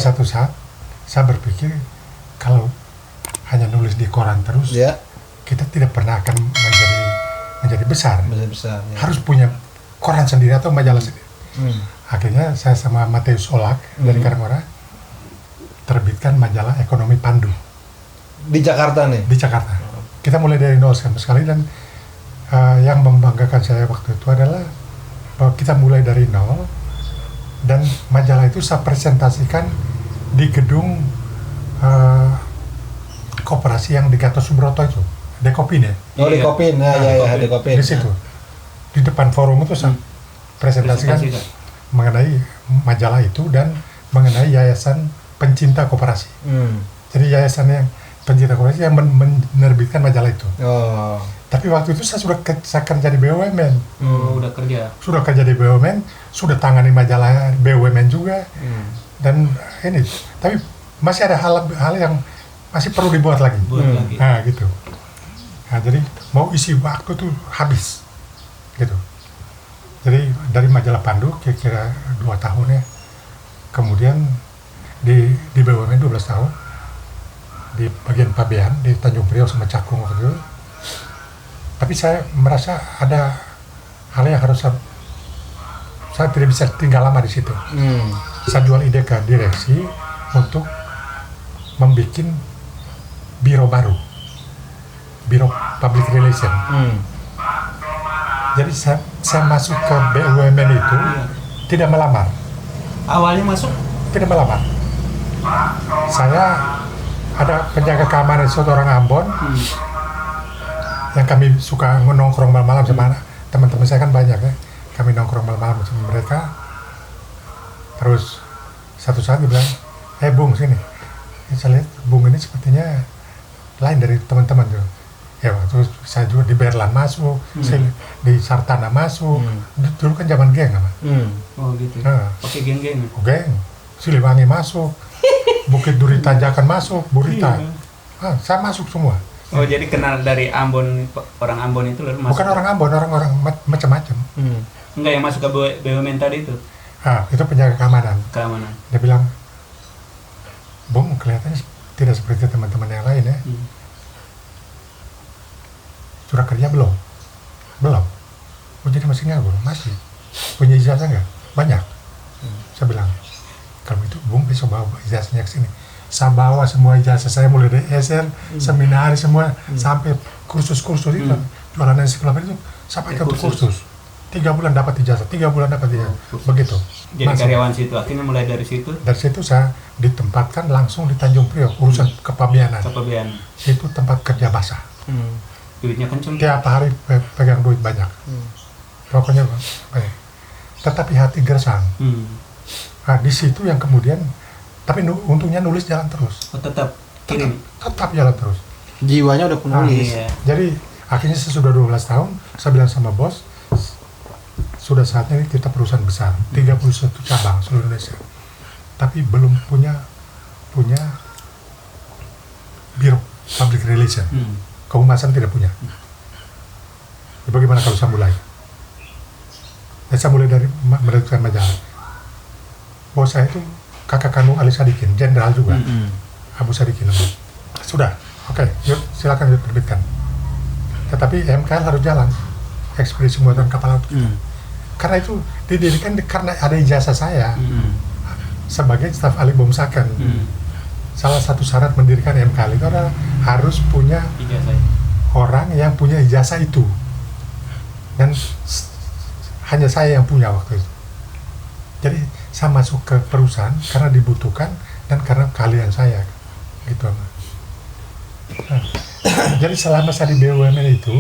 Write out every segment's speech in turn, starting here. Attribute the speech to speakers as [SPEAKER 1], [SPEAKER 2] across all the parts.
[SPEAKER 1] satu saat saya berpikir kalau hanya nulis di koran terus, kita tidak pernah akan menjadi besar.
[SPEAKER 2] Besar. Ya.
[SPEAKER 1] Harus punya koran sendiri atau majalah sendiri. Akhirnya saya sama Mateus Solak dari Karangora terbitkan majalah Ekonomi Pandu.
[SPEAKER 2] Di Jakarta nih?
[SPEAKER 1] Di Jakarta. Kita mulai dari nol sama sekali, dan yang membanggakan saya waktu itu adalah bahwa kita mulai dari nol, dan majalah itu saya presentasikan di gedung koperasi yang di Gatot Subroto itu, Dekopin ya.
[SPEAKER 2] Oh, Dekopin, Dekopin.
[SPEAKER 1] Di situ, di depan forum itu saya presentasikan mengenai majalah itu dan mengenai yayasan pencinta koperasi. Jadi yayasan yang pencinta koperasi yang menerbitkan majalah itu. Tapi waktu itu saya kerja di BUMN. Sudah kerja di BUMN, sudah tangani majalah BUMN juga. Dan ini, tapi masih ada hal yang masih perlu dibuat lagi. Nah, gitu. Nah, jadi mau isi waktu tuh habis, gitu. Jadi dari majalah Pandu kira-kira 2 tahun ya. Kemudian di BUMN 12 tahun. Di bagian Pabean, di Tanjung Priok sama Cakung waktu itu. Tapi saya merasa ada hal yang harus saya tidak bisa tinggal lama di situ. Saya jual ide ke direksi untuk membuat biro baru, biro public relation. Jadi saya masuk ke BUMN itu tidak melamar.
[SPEAKER 3] Awalnya masuk?
[SPEAKER 1] Tidak melamar. Saya ada penjaga keamanan suatu orang Ambon yang kami suka nongkrong malam-malam sama teman-teman saya kan banyak ya. Kami nongkrong malam-malam sama mereka. Terus satu saat dia bilang, Bung sini. Saya lihat Bung ini sepertinya lain dari teman-teman tuh. Ya waktu saya juga di Berlan masuk, saya di Sartana masuk. Dulu kan zaman geng apa?
[SPEAKER 3] Oh gitu. Pakai geng-geng.
[SPEAKER 1] Geng. Siliwangi masuk. Bukit Duri Tanjakan masuk, Burita. Saya masuk semua.
[SPEAKER 3] Oh, jadi kenal dari Ambon, orang Ambon itu lalu masuk?
[SPEAKER 1] Bukan orang Ambon, orang macam-macam.
[SPEAKER 3] Enggak, yang masuk ke BUMN tadi itu?
[SPEAKER 1] Itu penjaga keamanan. Dia bilang, Bung, kelihatannya tidak seperti teman-teman yang lain ya. Sudah kerja belum? Belum. Oh, jadi masih nganggur? Masih. Punya ijazah nggak? Banyak. Saya bilang, kalau itu Bung besok bawa ijazahnya ke sini. Saya bawa semua ijazah saya mulai dari SR, seminar semua sampai kursus-kursus itu, jualan ensiklopedia itu saya pakai untuk kursus. 3 bulan dapat ijazah, 3 bulan dapat ijazah, begitu.
[SPEAKER 3] Jadi karyawan situ, akhirnya mulai dari situ?
[SPEAKER 1] Dari situ saya ditempatkan langsung di Tanjung Priok, urusan kepabianan. Itu tempat kerja basah.
[SPEAKER 3] Duitnya kenceng?
[SPEAKER 1] Tiap hari pegang duit banyak. Pokoknya baik. Tetapi hati gersang. Nah, di situ yang kemudian, tapi untungnya nulis jalan terus.
[SPEAKER 3] Oh, tetap kirim?
[SPEAKER 1] Tetap jalan terus.
[SPEAKER 2] Jiwanya udah penulis.
[SPEAKER 1] Jadi akhirnya sesudah 12 tahun, saya bilang sama bos, sudah saatnya ini kita perusahaan besar, 31 cabang seluruh Indonesia. Tapi belum punya biro public relation. Kehumasan tidak punya. Bagaimana kalau saya mulai? Saya mulai dari menerbitkan majalah. Bos saya itu kakak kandung Ali Sadikin, jenderal juga, Abu Sadikin. Sudah, oke, yuk silakan terbitkan. Tetapi MKL harus jalan, ekspedisi muatan kapal laut. Karena itu didirikan karena ada ijazah saya sebagai staf ahli Bomsaken. Salah satu syarat mendirikan MKL itu adalah harus punya
[SPEAKER 3] ijazah.
[SPEAKER 1] Orang yang punya ijazah itu, dan hanya saya yang punya waktu itu. Jadi saya masuk ke perusahaan karena dibutuhkan dan karena keahlian saya, gitu. Jadi selama saya di BUMN itu,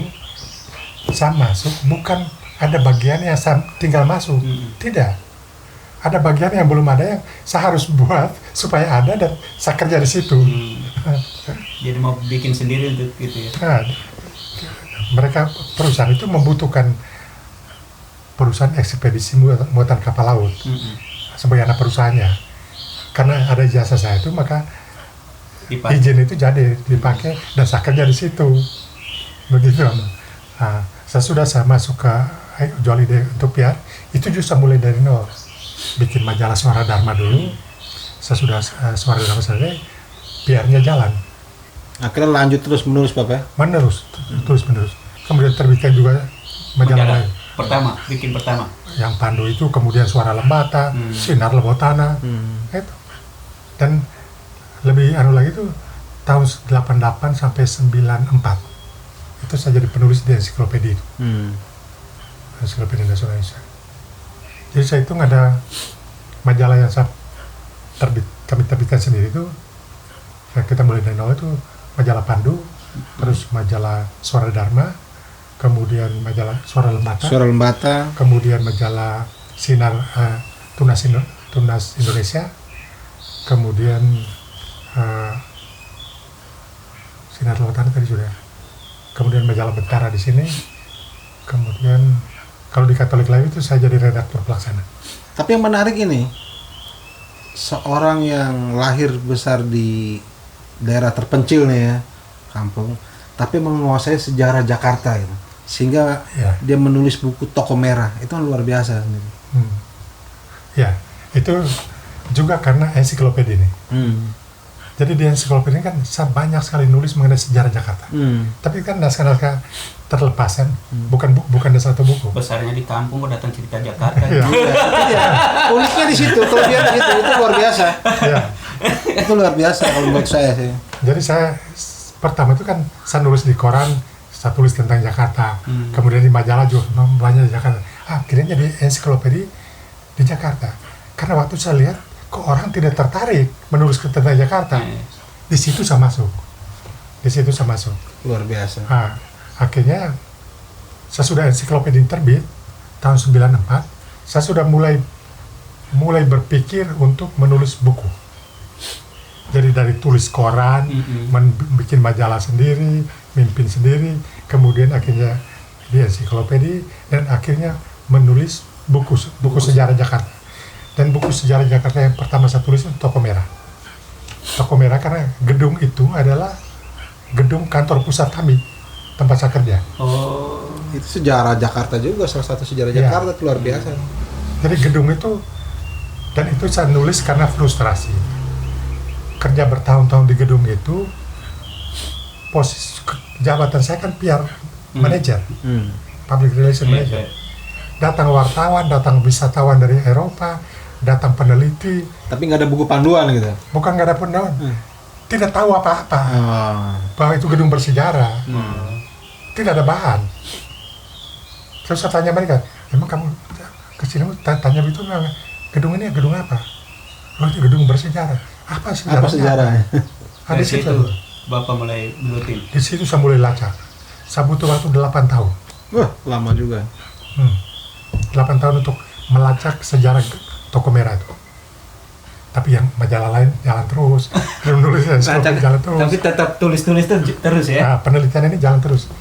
[SPEAKER 1] saya masuk bukan ada bagian yang saya tinggal masuk, tidak. Ada bagian yang belum ada yang saya harus buat supaya ada dan saya kerja di situ.
[SPEAKER 3] Jadi mau bikin sendiri untuk gitu ya?
[SPEAKER 1] Nah, mereka perusahaan itu membutuhkan perusahaan ekspedisi muatan kapal laut sebagai anak perusahaannya. Karena ada jasa saya itu, maka izin itu jadi dipakai dan saya kerja di situ. Begitu. Nah, saya masuk ke jual ide untuk PR, itu justru mulai dari nol. Bikin majalah Suara Dharma dulu, sesudah Suara Dharma selesai, PR-nya jalan.
[SPEAKER 2] Akhirnya lanjut terus menerus Bapak ya?
[SPEAKER 1] Terus menerus. Kemudian terbitkan juga majalah lain.
[SPEAKER 3] Bikin pertama.
[SPEAKER 1] Yang Pandu itu, kemudian Suara Lembata, Sinar Lebotana, itu. Dan lebih lagi itu tahun 88 sampai 94. Itu saya jadi penulis di ensiklopedia itu. Ensiklopedia Nasional Indonesia. Jadi saya hitung ada majalah yang kami terbitkan sendiri itu, ya kita mulai dari nol itu majalah Pandu, terus majalah Suara Dharma, kemudian majalah Suara Lembata, kemudian majalah Sinar Tunas Indonesia, kemudian Sinar Lembata tadi sudah, kemudian majalah Bentara di sini, kemudian kalau di Katolik Live itu saya jadi redaktur pelaksana.
[SPEAKER 2] Tapi yang menarik ini, seorang yang lahir besar di daerah terpencil nih ya, kampung, tapi menguasai sejarah Jakarta gitu. Sehingga dia menulis buku Toko Merah, itu kan luar biasa.
[SPEAKER 1] Ya, itu juga karena ensiklopedia ini. Jadi di ensiklopedia ini kan saya banyak sekali nulis mengenai sejarah Jakarta. Tapi kan naskah-naskah terlepas kan, bukan ada satu buku.
[SPEAKER 3] Besarnya di kampung kok datang cerita Jakarta.
[SPEAKER 1] Iya.
[SPEAKER 2] Uniknya di situ, kelebihan di situ, itu luar biasa.
[SPEAKER 1] Iya.
[SPEAKER 2] Itu luar biasa kalau menurut saya sih.
[SPEAKER 1] Jadi saya pertama itu kan saya nulis di koran, saya tulis tentang Jakarta. Kemudian di majalah juga banyak di Jakarta. Akhirnya jadi ensiklopedia di Jakarta. Karena waktu saya lihat kok orang tidak tertarik menulis tentang Jakarta. Di situ saya masuk.
[SPEAKER 2] Luar biasa.
[SPEAKER 1] Akhirnya saya sudah ensiklopedia terbit tahun 94. Saya sudah mulai berpikir untuk menulis buku. Jadi dari tulis koran, bikin majalah sendiri, mimpin sendiri, kemudian akhirnya di ensiklopedia, dan akhirnya menulis buku sejarah Jakarta. Dan buku sejarah Jakarta yang pertama saya tulis itu Toko Merah. Toko Merah karena gedung itu adalah gedung kantor pusat kami, tempat saya kerja.
[SPEAKER 2] Oh, itu sejarah Jakarta juga, salah satu sejarah Jakarta, luar biasa.
[SPEAKER 1] Jadi gedung itu, dan itu saya nulis karena frustrasi. Kerja bertahun-tahun di gedung itu, posisi jabatan saya kan PR manager, public relation manager. Datang wartawan, datang wisatawan dari Eropa, datang peneliti. Tapi
[SPEAKER 2] nggak ada buku panduan gitu?
[SPEAKER 1] Bukan nggak ada panduan. Tidak tahu apa-apa bahwa itu gedung bersejarah. Tidak ada bahan. Terus saya tanya mereka, emang kamu kesini tanya itu gedung ini gedung apa? Oh, itu gedung bersejarah. Apa sejarahnya?
[SPEAKER 3] Dari situ Bapak mulai gelutin.
[SPEAKER 1] Di situ saya mulai lacak. Saya butuh waktu 8 tahun.
[SPEAKER 2] Wah, lama juga.
[SPEAKER 1] 8 tahun untuk melacak sejarah Toko Merah itu. Tapi yang majalah lain jalan terus, nulis jalan terus.
[SPEAKER 3] Tapi tetap tulis terus ya?
[SPEAKER 1] Nah, penelitian ini jalan terus.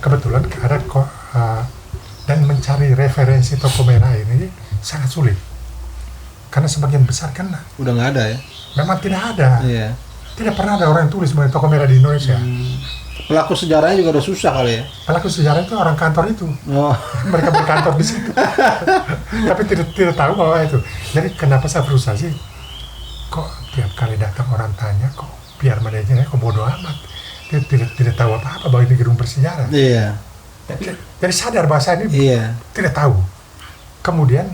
[SPEAKER 1] Kebetulan ada dan mencari referensi Toko Merah ini sangat sulit. Karena sebagian besar kan
[SPEAKER 2] udah nggak ada ya?
[SPEAKER 1] Memang tidak ada.
[SPEAKER 2] Iya.
[SPEAKER 1] Tidak pernah ada orang yang tulis mengenai Toko Merah di Indonesia.
[SPEAKER 2] Pelaku sejarahnya juga udah susah kali ya?
[SPEAKER 1] Pelaku sejarah itu orang kantor itu. Mereka berkantor di situ. Tapi tidak tahu bahwa itu. Jadi kenapa saya frustasi? Kok tiap kali datang orang tanya, kok biar manajernya kok bodoh amat. Dia tidak tahu apa-apa bahwa ini gedung bersejarah.
[SPEAKER 2] Iya.
[SPEAKER 1] Jadi sadar bahasa ini tidak tahu. Kemudian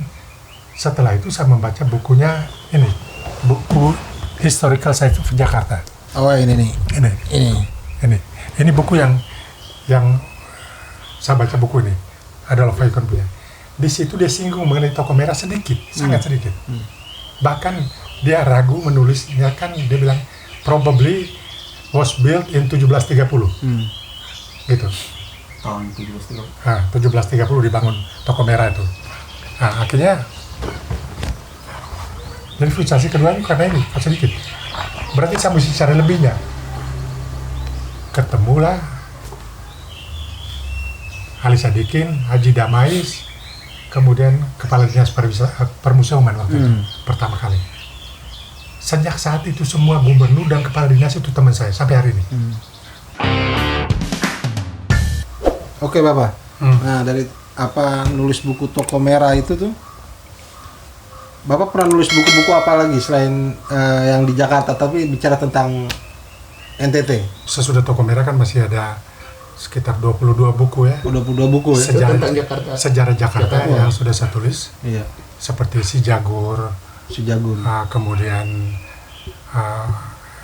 [SPEAKER 1] setelah itu saya membaca bukunya ini, buku Historical Science of Jakarta.
[SPEAKER 2] Oh ini nih.
[SPEAKER 1] Ini buku yang saya baca buku ini, Adolf Eikon punya. Di situ dia singgung mengenai Toko Merah sedikit, sangat sedikit. Bahkan dia ragu menulisnya, kan dia bilang probably was built in 1730. Gitu.
[SPEAKER 3] Tahun 1730.
[SPEAKER 1] 1730 dibangun Toko Merah itu. Nah, akhirnya jadi frustrasi kedua ini karena ini sedikit. Berarti saya mesti cari lebihnya. Ketemulah Ali Sadikin, Haji Damais, kemudian Kepala Dinas Permuseuman waktu itu pertama kali. Sejak saat itu semua gubernur dan kepala dinas itu teman saya sampai hari ini.
[SPEAKER 2] Oke Bapak. Nah dari nulis buku Toko Merah itu tuh Bapak pernah nulis buku-buku apa lagi selain yang di Jakarta tapi bicara tentang NTT?
[SPEAKER 1] Sesudah Toko Merah kan masih ada sekitar 22 buku ya.
[SPEAKER 2] 22 buku ya.
[SPEAKER 3] Tentang Jakarta.
[SPEAKER 1] Sejarah Jakarta yang sudah saya tulis.
[SPEAKER 2] Iya.
[SPEAKER 1] Seperti Si Jagur,
[SPEAKER 2] Sejagun.
[SPEAKER 1] kemudian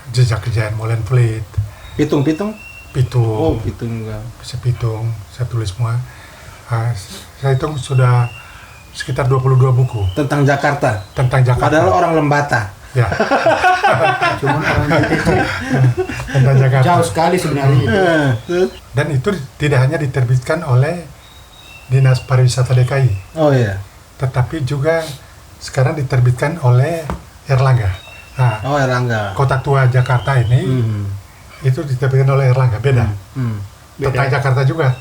[SPEAKER 1] Jejak Kejayaan Molenvliet,
[SPEAKER 2] Pitung-pitung?
[SPEAKER 1] Pitung,
[SPEAKER 2] Oh, pitung enggak.
[SPEAKER 1] Pitung, saya tulis semua. Saya hitung sudah sekitar 22 buku
[SPEAKER 2] Tentang Jakarta.
[SPEAKER 1] tentang Jakarta.
[SPEAKER 2] Padahal orang Lembata.
[SPEAKER 1] Ya,
[SPEAKER 3] Cuma orang NTT
[SPEAKER 1] tentang Jakarta.
[SPEAKER 3] jauh sekali sebenarnya itu.
[SPEAKER 1] Dan itu tidak hanya diterbitkan oleh Dinas Pariwisata DKI,
[SPEAKER 2] Oh iya.
[SPEAKER 1] tetapi juga sekarang diterbitkan oleh Erlangga. Nah,
[SPEAKER 2] Oh, Erlangga.
[SPEAKER 1] Kota Tua Jakarta ini
[SPEAKER 2] Hmm.
[SPEAKER 1] itu diterbitkan oleh Erlangga, beda.
[SPEAKER 2] Hmm.
[SPEAKER 1] Tentang Jakarta juga,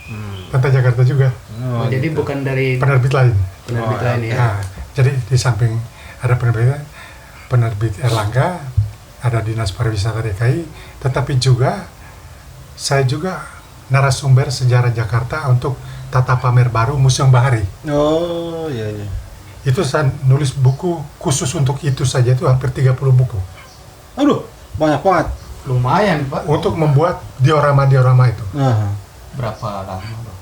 [SPEAKER 2] Hmm.
[SPEAKER 1] tentang Jakarta juga,
[SPEAKER 3] Oh, jadi bukan dari
[SPEAKER 1] penerbit lain.
[SPEAKER 3] penerbit
[SPEAKER 2] Oh,
[SPEAKER 3] lain ya.
[SPEAKER 1] Nah, jadi di samping ada penerbit Erlangga, ada Dinas Pariwisata DKI, tetapi juga saya juga narasumber sejarah Jakarta untuk Tata Pamer Baru Museum Bahari.
[SPEAKER 2] Oh, iya iya.
[SPEAKER 1] Itu saya nulis buku khusus untuk itu saja, itu hampir 30 buku.
[SPEAKER 2] Aduh, banyak banget.
[SPEAKER 3] Lumayan Pak.
[SPEAKER 1] Untuk membuat diorama-diorama itu.
[SPEAKER 2] Nah.
[SPEAKER 3] Berapa lama Pak?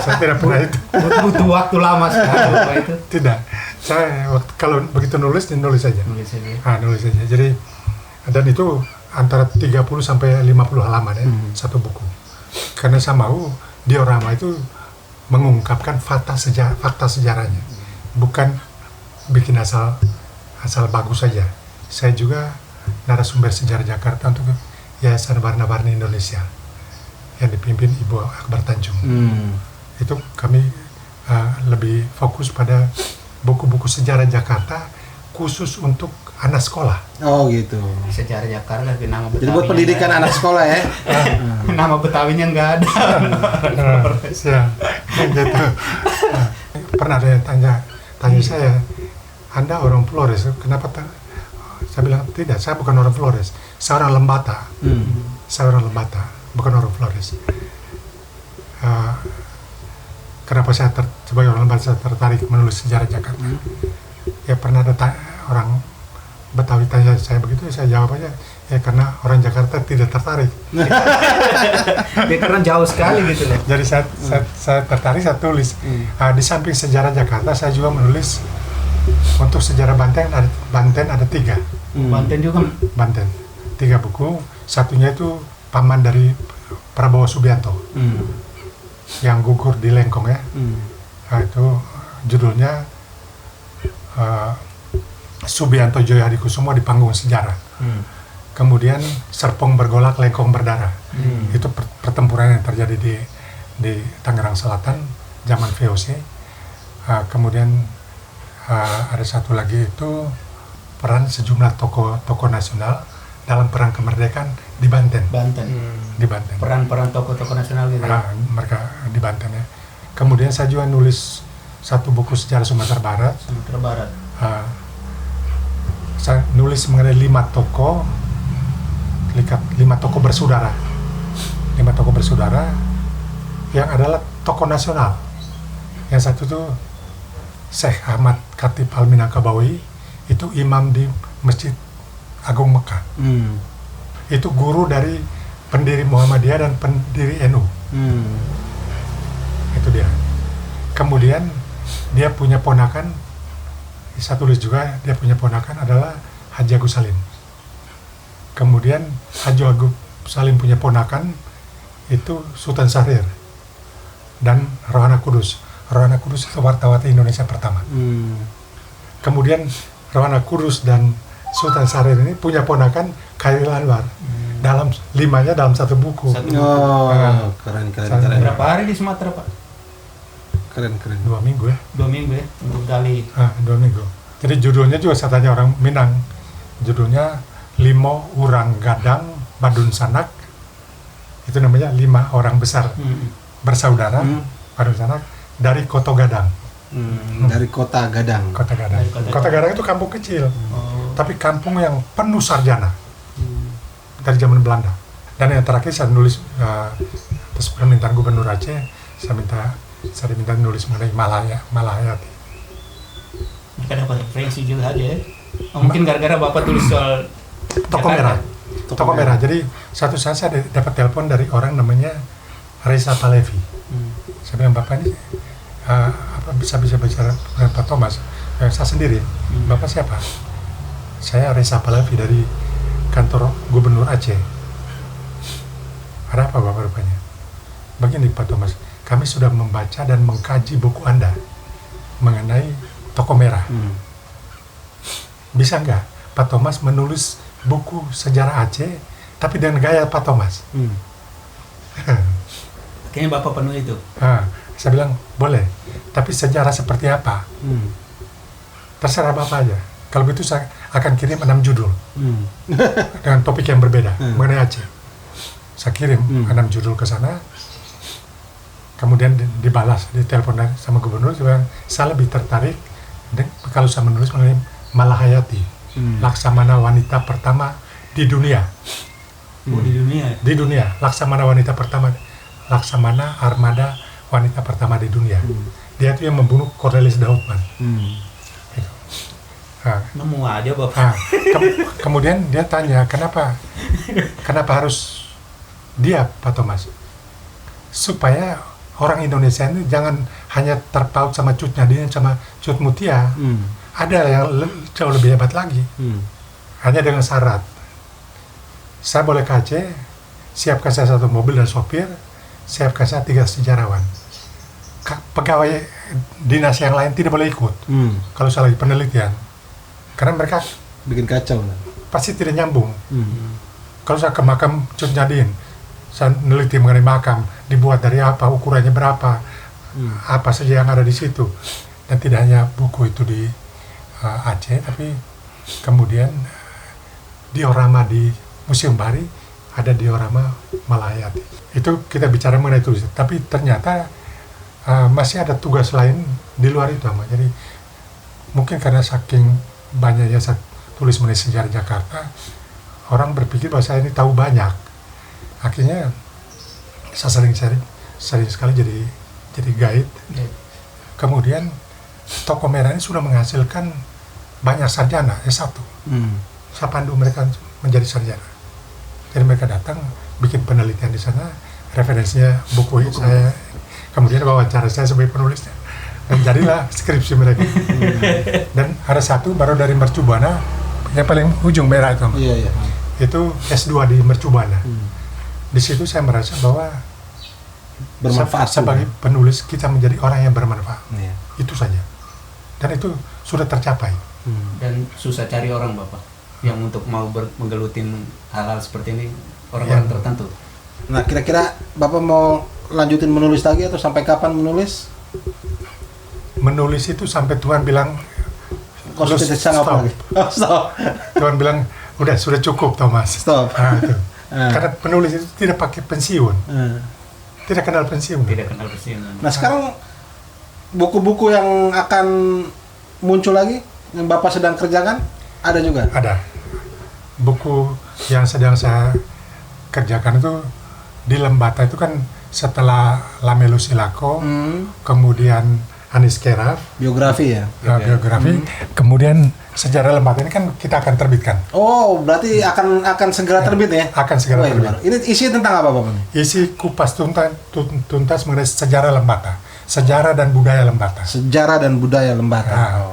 [SPEAKER 1] Saya tidak pernah itu.
[SPEAKER 3] Butuh waktu lama sekali Pak itu.
[SPEAKER 1] Tidak. Saya kalau begitu nulis saja.
[SPEAKER 3] Nulis aja.
[SPEAKER 1] Nulis saja. Jadi dan itu antara 30 sampai 50 halaman ya, satu buku. Karena saya mau diorama itu mengungkapkan fakta sejarahnya. Bukan bikin asal bagus saja. Saya juga narasumber sejarah Jakarta untuk Yayasan Warna-Warni Indonesia yang dipimpin Ibu Akbar Tanjung. Itu kami lebih fokus pada buku-buku sejarah Jakarta khusus untuk anak sekolah.
[SPEAKER 2] Oh, gitu.
[SPEAKER 3] Sejarah Jakarta tapi nama
[SPEAKER 2] Jadi buat pendidikan anak sekolah ya.
[SPEAKER 3] Nama Betawinya nggak ada.
[SPEAKER 1] Ya, gitu. Pernah ada yang tanya saya, Anda orang Flores, kenapa? Saya bilang tidak, saya bukan orang Flores, saya orang Lembata. Saya orang Lembata, bukan orang Flores. Kenapa saya sebagai orang Lembata saya tertarik menulis sejarah Jakarta? Ya pernah ada orang Betawi tanya saya begitu, saya jawab aja, ya karena orang Jakarta tidak tertarik.
[SPEAKER 3] Ya karena jauh sekali gitu loh.
[SPEAKER 1] Jadi saya tertarik, saya tulis. Di samping sejarah Jakarta, saya juga menulis untuk sejarah Banten ada 3.
[SPEAKER 3] Banten juga.
[SPEAKER 1] Banten, 3 buku. Satunya itu paman dari Prabowo Subianto yang gugur di Lengkong ya. Itu judulnya Subianto Joyo Hadikusumo di Panggung Sejarah. Kemudian Serpong Bergolak, Lengkong Berdarah. Itu pertempuran yang terjadi di Tangerang Selatan zaman VOC. Kemudian ada satu lagi itu peran sejumlah tokoh nasional dalam perang kemerdekaan di Banten. Di Banten.
[SPEAKER 3] Peran-peran tokoh-tokoh nasional gitu.
[SPEAKER 1] Mereka di Banten ya. Kemudian saya juga nulis satu buku sejarah Sumatera Barat.
[SPEAKER 3] Sumatera Barat.
[SPEAKER 1] Saya nulis mengenai 5 tokoh bersaudara. 5 tokoh bersaudara yang adalah tokoh nasional. Yang satu itu Syekh Ahmad Khatib Al-Minangkabawi, itu imam di Masjid Agung Mekah. Itu guru dari pendiri Muhammadiyah dan pendiri NU. Itu dia. Kemudian dia punya ponakan, saya tulis juga, dia punya ponakan adalah Haji Agus Salim. Kemudian Haji Agus Salim punya ponakan itu Sultan Syahrir dan Rohana Kudus. Rohana Kudus itu wartawati Indonesia pertama. Kemudian Rohana Kudus dan Sultan Syahrir ini punya ponakan Khairil Anwar. Dalam 5-nya dalam satu buku.
[SPEAKER 2] Keren.
[SPEAKER 3] Berapa hari di Sumatera Pak?
[SPEAKER 2] Keren.
[SPEAKER 1] 2 minggu ya.
[SPEAKER 3] 2 minggu ya untuk gali.
[SPEAKER 1] 2 minggu. Jadi judulnya juga saya tanya orang Minang. Judulnya Limo Urang Gadang Badun Sanak. Itu namanya 5 orang besar bersaudara Badun Sanak dari Koto Gadang.
[SPEAKER 2] Dari Kota Gadang.
[SPEAKER 1] Kota Gadang. Kota Gadang itu kampung kecil. Tapi kampung yang penuh sarjana. Dari zaman Belanda. Dan yang terakhir saya nulis atas permintaan Gubernur Aceh, saya diminta nulis mengenai Malahayati.
[SPEAKER 3] kita dapat referensi juga aja ya. Oh, mungkin gara-gara Bapak tulis soal
[SPEAKER 1] Toko
[SPEAKER 3] Jakarta.
[SPEAKER 1] Merah. Toko Merah. Jadi satu saat saya dapat telepon dari orang namanya Reza Palevi. Saya bilang, Bapak ini apa bisa bicara dengan Pak Thomas? Saya sendiri. Bapak siapa? Saya Reza Palevi dari kantor Gubernur Aceh. Ada apa Bapak rupanya? Begini Pak Thomas, kami sudah membaca dan mengkaji buku Anda mengenai Toko Merah. Bisa nggak Pak Thomas menulis buku sejarah Aceh tapi dengan gaya Pak Thomas?
[SPEAKER 3] Kayaknya Bapak penuh itu.
[SPEAKER 1] Saya bilang boleh, tapi sejarah seperti apa? Terserah Bapak aja. Kalau begitu saya akan kirim 6 judul dengan topik yang berbeda mengenai Aceh. Saya kirim 6 judul ke sana, kemudian dibalas, ditelepon sama gubernur. Saya bilang, saya lebih tertarik kalau saya menulis mengenai Malahayati, Laksamana wanita pertama di dunia.
[SPEAKER 3] Di dunia.
[SPEAKER 1] Di dunia, Laksamana wanita pertama, Laksamana armada wanita pertama di dunia. Dia itu yang membunuh Cornelis Dautman. Gitu.
[SPEAKER 3] Nemu aja Bapak.
[SPEAKER 1] Kemudian dia tanya, kenapa harus dia Pak Thomas? Supaya orang Indonesia ini jangan hanya terpaut sama Cut Nyadin sama Cut Mutia. Ada yang jauh lebih hebat lagi. Hanya dengan syarat, saya boleh ke Aceh, siapkan saya 1 mobil dan sopir, siapkan saya 3 sejarawan. Pegawai dinas yang lain tidak boleh ikut kalau saya lagi penelitian, karena mereka
[SPEAKER 2] bikin kacau.
[SPEAKER 1] pasti tidak nyambung. Kalau saya ke makam Cut Nyadin, saya meneliti mengenai makam, dibuat dari apa, ukurannya berapa, apa saja yang ada di situ. Dan tidak hanya buku itu di Aceh, tapi kemudian diorama di Museum Bahari, ada diorama Malahayati. Itu kita bicara mengenai tulis, tapi ternyata masih ada tugas lain di luar itu. Jadi mungkin karena saking banyaknya saya tulis mengenai sejarah Jakarta, orang berpikir bahwa saya ini tahu banyak. Akhirnya saya sering sekali jadi guide. Kemudian Toko Merah ini sudah menghasilkan banyak sarjana S1. Saya pandu mereka menjadi sarjana. Jadi mereka datang bikin penelitian di sana, referensinya buku saya, kemudian wawancara saya sebagai penulisnya, dan jadilah skripsi mereka. Dan ada satu baru dari Mercu Buana, yang paling ujung merah itu. Itu S2 di Mercu Buana. Di situ saya merasa bahwa
[SPEAKER 2] Bermanfaat
[SPEAKER 1] sebagai penulis kita menjadi orang yang bermanfaat. Itu saja. Dan itu sudah tercapai.
[SPEAKER 3] Dan susah cari orang Bapak yang untuk mau menggelutin hal-hal seperti ini, orang-orang tertentu.
[SPEAKER 2] Nah, kira-kira Bapak mau lanjutin menulis lagi atau sampai kapan menulis?
[SPEAKER 1] Menulis itu sampai Tuhan bilang
[SPEAKER 2] Stop.
[SPEAKER 1] Tuhan bilang sudah cukup Thomas.
[SPEAKER 2] Stop.
[SPEAKER 1] Itu. Karena penulis itu tidak pakai pensiun. Tidak kenal pensiun.
[SPEAKER 2] Nah, sekarang buku-buku yang akan muncul lagi yang Bapak sedang kerjakan ada juga?
[SPEAKER 1] Ada. Buku yang sedang saya kerjakan itu di Lembata itu kan setelah Lamelu Silako, kemudian Anis Keraf,
[SPEAKER 2] biografi ya?
[SPEAKER 1] Biografi, kemudian Sejarah Lembata ini kan kita akan terbitkan.
[SPEAKER 2] Oh, berarti akan segera terbit ya?
[SPEAKER 1] Akan segera terbit.
[SPEAKER 2] Ini isi tentang apa Bapak?
[SPEAKER 1] Isi kupas tuntas mengenai sejarah Lembata, sejarah dan budaya Lembata.
[SPEAKER 2] Sejarah dan budaya Lembata.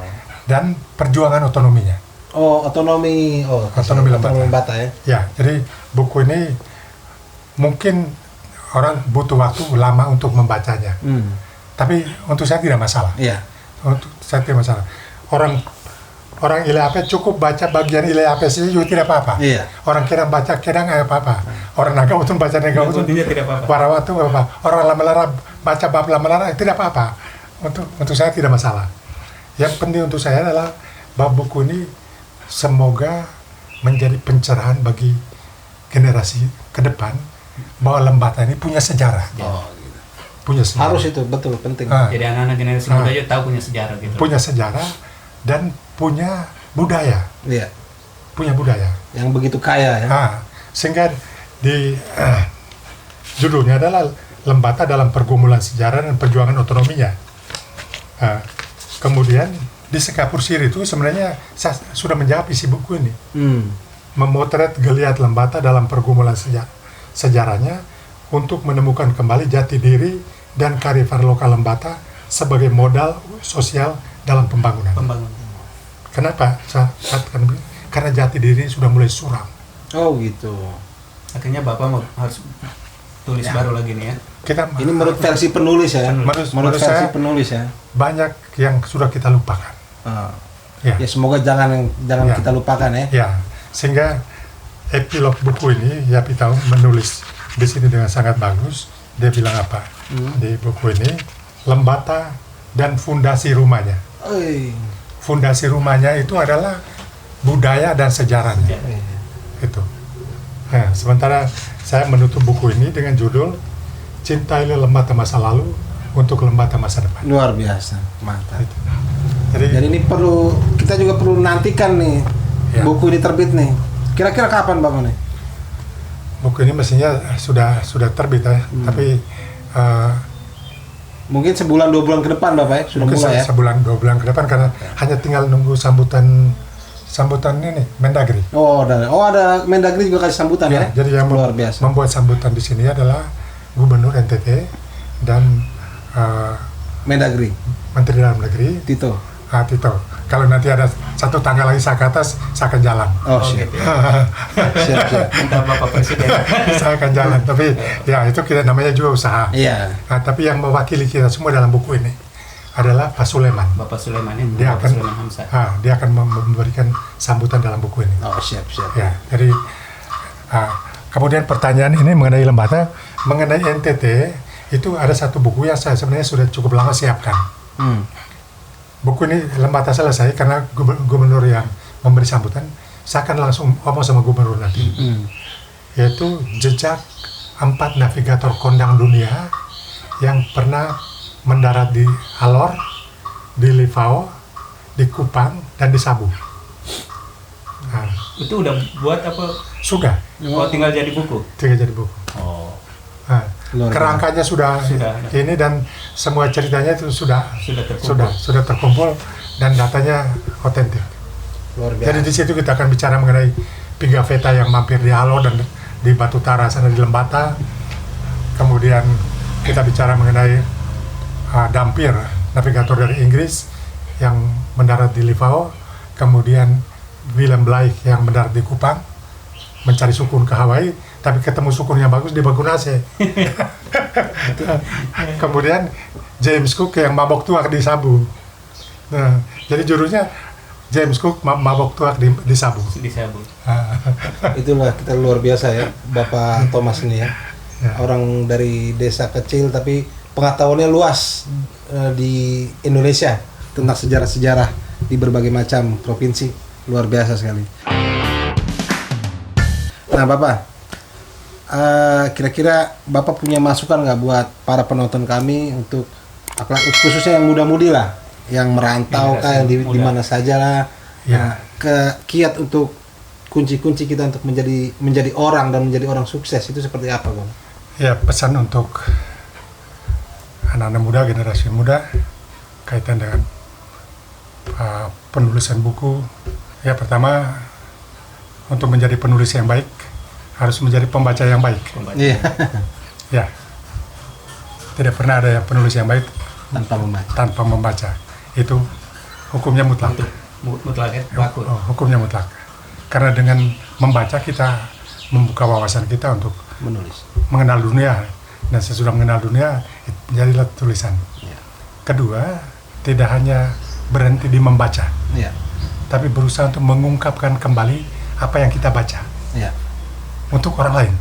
[SPEAKER 1] Dan perjuangan otonominya.
[SPEAKER 2] Otonomi Lembata ya? Ya,
[SPEAKER 1] jadi buku ini mungkin orang butuh waktu lama untuk membacanya. Tapi untuk saya tidak masalah.
[SPEAKER 2] Iya.
[SPEAKER 1] Untuk saya tidak masalah. Orang Ile-Ape cukup baca bagian Ile-Ape saja juga tidak apa-apa.
[SPEAKER 2] Iya.
[SPEAKER 1] Orang Kedang baca Kedang nggak apa-apa. Orang Nagawutun baca Nagawutun
[SPEAKER 3] tidak apa-apa.
[SPEAKER 1] Warawatu nggak apa-apa. Orang Lamalara baca bab Lamalara tidak apa-apa. Untuk saya tidak masalah. Yang penting untuk saya adalah bahwa buku ini semoga menjadi pencerahan bagi generasi ke depan bahwa Lembata ini punya sejarah. Punya sejarah.
[SPEAKER 2] Harus itu, betul, penting.
[SPEAKER 3] Jadi anak-anak generasi muda aja tahu punya sejarah gitu.
[SPEAKER 1] Punya sejarah dan punya budaya.
[SPEAKER 2] Iya.
[SPEAKER 1] Punya budaya.
[SPEAKER 2] Yang begitu kaya ya.
[SPEAKER 1] Sehingga di judulnya adalah Lembata dalam Pergumulan Sejarah dan Perjuangan Otonominya. Kemudian di Sekapur Siri itu sebenarnya saya sudah menjawab isi buku ini. Memotret geliat Lembata dalam pergumulan sejarahnya untuk menemukan kembali jati diri dan kearifan lokal Lembata sebagai modal sosial dalam pembangunan. Kenapa saya katakan begitu? Karena jati diri sudah mulai suram.
[SPEAKER 2] Oh gitu.
[SPEAKER 3] Akhirnya Bapak harus tulis baru lagi nih ya.
[SPEAKER 2] Ini menurut versi penulis ya. Menurut versi
[SPEAKER 1] saya,
[SPEAKER 2] penulis ya.
[SPEAKER 1] Banyak yang sudah kita lupakan.
[SPEAKER 2] Ya semoga jangan kita lupakan ya.
[SPEAKER 1] Ya, sehingga epilog buku ini ya Pitau menulis di sini dengan sangat bagus. Dia bilang apa di buku ini? Lembata dan fundasi rumahnya. Fundasi rumahnya itu adalah budaya dan sejarahnya. Itu. Nah, sementara saya menutup buku ini dengan judul Cintailah Lembata Masa Lalu untuk Lembata Masa Depan.
[SPEAKER 2] Luar biasa, mantap.
[SPEAKER 1] Itu. Jadi
[SPEAKER 2] ini kita juga perlu nantikan nih buku ini terbit nih. Kira-kira kapan Bapak nih?
[SPEAKER 1] Buku ini mestinya sudah terbit ya, tapi
[SPEAKER 2] mungkin sebulan 2 bulan ke depan Bapak ya sudah mulai ya.
[SPEAKER 1] Sebulan 2 bulan ke depan karena hanya tinggal nunggu sambutan ini Mendagri.
[SPEAKER 2] Ada Mendagri juga kasih sambutan ya.
[SPEAKER 1] Jadi yang
[SPEAKER 2] luar biasa.
[SPEAKER 1] Membuat sambutan di sini adalah Gubernur NTT dan
[SPEAKER 2] Mendagri,
[SPEAKER 1] Menteri Dalam Negeri
[SPEAKER 2] Tito.
[SPEAKER 1] Tito. Kalau nanti ada satu tangga lagi saya ke atas, saya akan jalan.
[SPEAKER 2] Siap.
[SPEAKER 3] Gitu.
[SPEAKER 2] Siap.
[SPEAKER 3] Minta Bapak Presiden.
[SPEAKER 1] Saya akan jalan, tapi ya itu kita namanya juga usaha.
[SPEAKER 2] Iya.
[SPEAKER 1] Tapi yang mewakili kita semua dalam buku ini adalah Pak Sulaiman.
[SPEAKER 3] Bapak Sulaiman ini.
[SPEAKER 1] Dia akan
[SPEAKER 3] Sulaiman Hamzah.
[SPEAKER 1] Dia akan memberikan sambutan dalam buku ini.
[SPEAKER 2] Siap.
[SPEAKER 1] Ya, jadi kemudian pertanyaan ini mengenai Lembata, mengenai NTT itu ada satu buku yang saya sebenarnya sudah cukup lama siapkan. Buku ini Lembata selesai karena gubernur yang memberi sambutan, saya akan langsung ngomong sama gubernur nanti. Yaitu jejak 4 navigator kondang dunia yang pernah mendarat di Alor, di Livao, di Kupang, dan di Sabu.
[SPEAKER 3] Itu udah buat apa?
[SPEAKER 1] Sudah.
[SPEAKER 3] Tinggal jadi buku?
[SPEAKER 1] Tinggal jadi buku. Kerangkanya sudah ini dan semua ceritanya itu sudah terkumpul dan datanya otentik. Jadi di situ kita akan bicara mengenai Pigafetta yang mampir di Halo dan di Batu Tara sana di Lembata. Kemudian kita bicara mengenai Dampir, navigator dari Inggris yang mendarat di Livao. Kemudian Willem Blake yang mendarat di Kupang mencari sukun ke Hawaii, tapi ketemu sukun yang bagus di Bagunase. Kemudian James Cook yang mabok tuak di Sabu. Nah, jadi judulnya James Cook mabok tuak di Sabu.
[SPEAKER 2] Itulah kita luar biasa ya, Bapak Thomas ini ya. Orang dari desa kecil tapi pengetahuannya luas di Indonesia tentang sejarah-sejarah di berbagai macam provinsi. Luar biasa sekali. Nah Bapak, kira-kira Bapak punya masukan nggak buat para penonton kami untuk khususnya yang muda-mudi lah, yang merantau kan di mana saja lah, kiat untuk kunci-kunci kita untuk menjadi orang dan menjadi orang sukses itu seperti apa Bang?
[SPEAKER 1] Ya, pesan untuk anak-anak muda, generasi muda kaitan dengan penulisan buku. Ya, pertama untuk menjadi penulis yang baik harus menjadi pembaca yang baik.
[SPEAKER 2] Iya.
[SPEAKER 1] Ya. Tidak pernah ada yang penulis yang baik tanpa membaca. Itu hukumnya mutlak.
[SPEAKER 3] Mutlak ya?
[SPEAKER 1] Hukumnya mutlak. Karena dengan membaca kita membuka wawasan kita untuk mengenal dunia. Dan sesudah mengenal dunia, jadilah tulisan.
[SPEAKER 2] Ya.
[SPEAKER 1] Kedua, tidak hanya berhenti di membaca, tapi berusaha untuk mengungkapkan kembali apa yang kita baca.
[SPEAKER 2] Ya.
[SPEAKER 1] Untuk orang lain.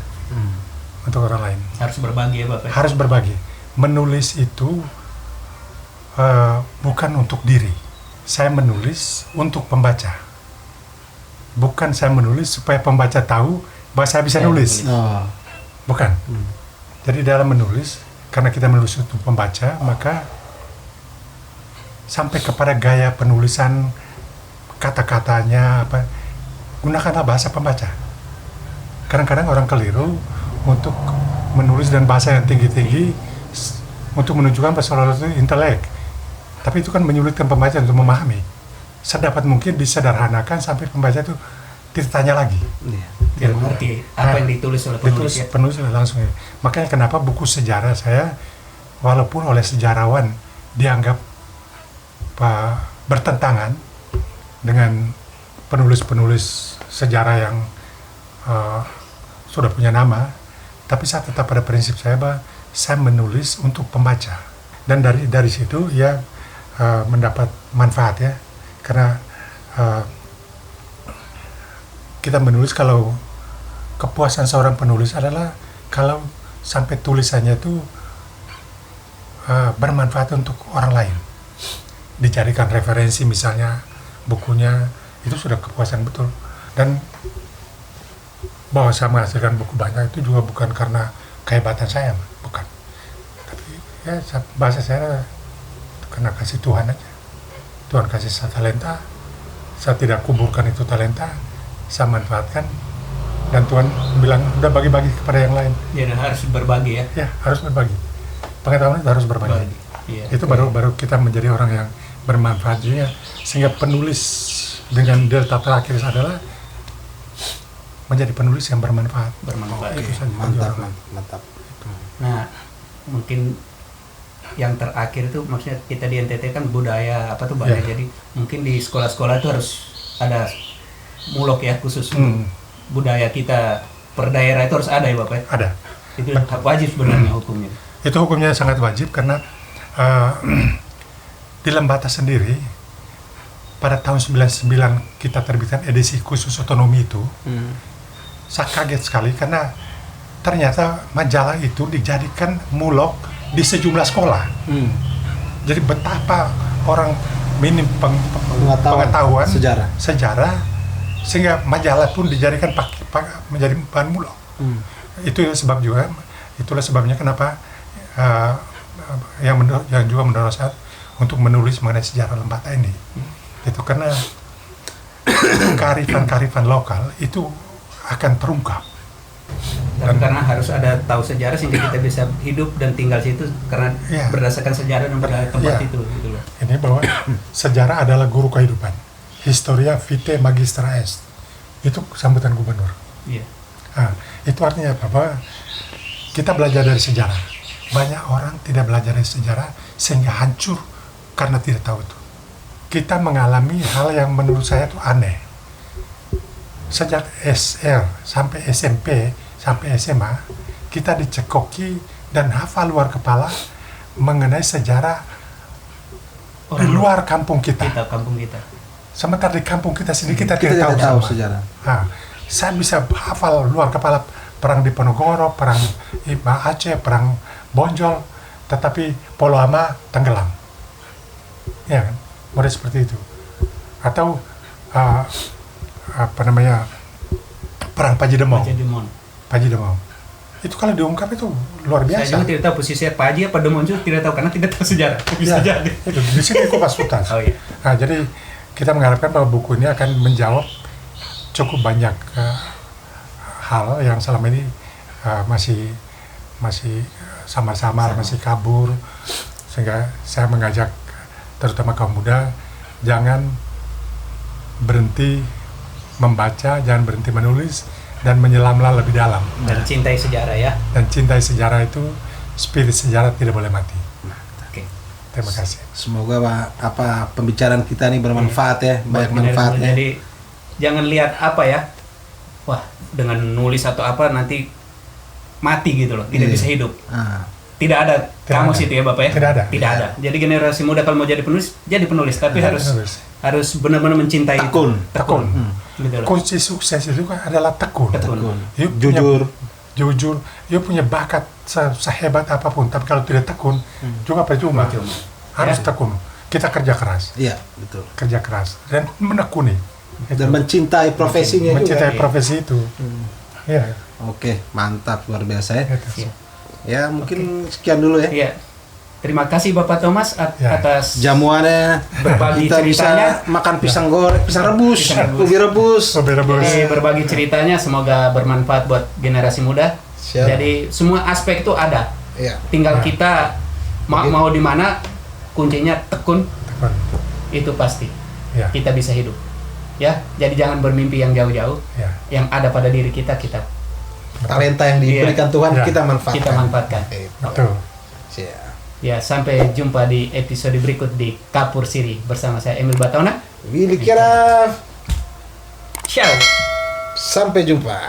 [SPEAKER 1] Untuk orang lain.
[SPEAKER 3] Harus berbagi ya Bapak?
[SPEAKER 1] Harus berbagi. Menulis itu bukan untuk diri. Saya menulis untuk pembaca. Bukan saya menulis supaya pembaca tahu bahwa saya bisa nulis. Bukan. Jadi dalam menulis, karena kita menulis untuk pembaca, maka sampai kepada gaya penulisan, kata-katanya, gunakanlah bahasa pembaca. Kadang-kadang orang keliru untuk menulis dan bahasa yang tinggi-tinggi untuk menunjukkan bahwa seolah-olah itu intelek. Tapi itu kan menyulitkan pembaca untuk memahami. sedapat mungkin disederhanakan sampai pembaca itu tidak tanya lagi.
[SPEAKER 2] Iya.
[SPEAKER 3] Dia mengerti apa yang ditulis oleh penulis ya.
[SPEAKER 1] Penulis langsung. Makanya kenapa buku sejarah saya, walaupun oleh sejarawan dianggap bertentangan dengan penulis-penulis sejarah yang sudah punya nama, tapi saya tetap pada prinsip saya bahwa saya menulis untuk pembaca, dan dari situ ya mendapat manfaat ya, karena kita menulis, kalau kepuasan seorang penulis adalah kalau sampai tulisannya itu bermanfaat untuk orang lain, dijadikan referensi misalnya bukunya, itu sudah kepuasan betul. Dan bahwa saya menghasilkan buku banyak itu juga bukan karena kehebatan saya, bukan, tapi ya bahasa saya karena kasih Tuhan aja. Tuhan kasih saya talenta, saya tidak kuburkan itu talenta, saya manfaatkan, dan Tuhan bilang udah bagi-bagi kepada yang lain.
[SPEAKER 3] Ya, harus berbagi ya.
[SPEAKER 1] Ya, harus berbagi. Pengetahuan itu harus berbagi.
[SPEAKER 3] Iya.
[SPEAKER 1] Itu baru kita menjadi orang yang bermanfaat juga, sehingga penulis dengan delta terakhir adalah menjadi penulis yang bermanfaat.
[SPEAKER 2] Itu saja. Mantap.
[SPEAKER 3] Nah, mungkin yang terakhir itu maksudnya kita di NTT kan budaya apa tuh banyak, jadi mungkin di sekolah-sekolah itu harus ada mulok ya khusus budaya kita per daerah itu harus ada ya Bapak?
[SPEAKER 1] Ada.
[SPEAKER 3] Itu wajib sebenarnya hukumnya.
[SPEAKER 1] Itu hukumnya sangat wajib karena di Lembata sendiri pada tahun 99 kita terbitkan edisi khusus otonomi itu. Saya kaget sekali karena ternyata majalah itu dijadikan mulok di sejumlah sekolah. Jadi betapa orang minim pengetahuan sejarah, sehingga majalah pun dijadikan menjadi bahan mulok. Itulah sebabnya kenapa yang juga mendorong saya untuk menulis mengenai sejarah Lembata ini. Itu karena kearifan lokal itu akan terungkap.
[SPEAKER 3] Dan karena harus ada tahu sejarah sehingga kita bisa hidup dan tinggal situ karena berdasarkan sejarah dan berdasarkan tempat itu gitu loh.
[SPEAKER 1] Ini bahwa sejarah adalah guru kehidupan. Historia vitae magistra est. Itu sambutan gubernur.
[SPEAKER 3] Iya.
[SPEAKER 1] Nah, itu artinya apa? Bahwa kita belajar dari sejarah. Banyak orang tidak belajar dari sejarah sehingga hancur karena tidak tahu itu. Kita mengalami hal yang menurut saya itu aneh. Sejak SR sampai SMP sampai SMA, kita dicekoki dan hafal luar kepala mengenai sejarah di luar kampung kita.
[SPEAKER 3] Kampung kita.
[SPEAKER 1] Sementara di kampung kita sendiri kita tidak tahu
[SPEAKER 2] sejarah.
[SPEAKER 1] Nah, saya bisa hafal luar kepala perang di Ponorogo, perang di Aceh, perang Bonjol, tetapi Polo Ama tenggelam. Ya kan? Model seperti itu. Atau perang Paji Demong. Itu kalau diungkap itu luar biasa.
[SPEAKER 3] Saya juga tidak tahu posisi Paji apa Demong juga tidak tahu karena tidak tahu sejarah. Bisa jadi.
[SPEAKER 1] Itu di sini kupas tuntas.
[SPEAKER 3] Oh iya.
[SPEAKER 1] Nah, jadi kita mengharapkan bahwa buku ini akan menjawab cukup banyak hal yang selama ini masih samar-samar, masih kabur, sehingga saya mengajak terutama kaum muda jangan berhenti membaca, jangan berhenti menulis, dan menyelamlah lebih dalam.
[SPEAKER 3] Dan cintai sejarah ya.
[SPEAKER 1] Dan cintai sejarah itu, spirit sejarah tidak boleh mati.
[SPEAKER 3] Oke.
[SPEAKER 1] Terima kasih.
[SPEAKER 2] Semoga pembicaraan kita ini bermanfaat ya, banyak manfaatnya.
[SPEAKER 3] Jadi jangan lihat wah dengan nulis atau apa nanti mati gitu loh, tidak bisa hidup. Tidak ada kamus itu ya Bapak ya? Tidak ada. Jadi generasi muda kalau mau jadi penulis, tapi harus benar-benar mencintai
[SPEAKER 1] tekun.
[SPEAKER 3] Gitu loh.
[SPEAKER 1] Kunci sukses itu kan adalah tekun. Jujur. Dia punya bakat sehebat apapun, tapi kalau tidak tekun juga percuma. Harus tekun. Kita kerja keras.
[SPEAKER 2] Iya, betul.
[SPEAKER 1] Kerja keras dan menekuni.
[SPEAKER 2] Dan mencintai profesinya juga.
[SPEAKER 1] Mencintai profesi itu. Ya.
[SPEAKER 2] Oke, mantap, luar biasa ya.
[SPEAKER 3] Ya.
[SPEAKER 2] Ya, mungkin sekian dulu ya.
[SPEAKER 3] Iya. Terima kasih Bapak Thomas atas
[SPEAKER 2] jamuannya,
[SPEAKER 3] berbagi
[SPEAKER 2] kita
[SPEAKER 3] ceritanya.
[SPEAKER 2] Bisa makan pisang goreng, pisang rebus, ubi rebus.
[SPEAKER 3] Berbagi ceritanya, semoga bermanfaat buat generasi muda.
[SPEAKER 2] Siap.
[SPEAKER 3] Jadi semua aspek itu ada.
[SPEAKER 2] Iya.
[SPEAKER 3] Tinggal kita mau di mana, kuncinya tekun. Itu pasti.
[SPEAKER 1] Ya.
[SPEAKER 3] kita bisa hidup. Ya, jadi jangan bermimpi yang jauh-jauh.
[SPEAKER 1] Ya.
[SPEAKER 3] Yang ada pada diri kita
[SPEAKER 2] talenta yang diberikan Tuhan
[SPEAKER 1] Ya.
[SPEAKER 2] kita manfaatkan.
[SPEAKER 3] kita manfaatkan.
[SPEAKER 1] Betul.
[SPEAKER 2] Siap.
[SPEAKER 3] Ya, sampai jumpa di episode berikut di Kapur Siri bersama saya Emil Batona.
[SPEAKER 2] Willy Kiraf.
[SPEAKER 3] Ciao.
[SPEAKER 2] Sampai jumpa.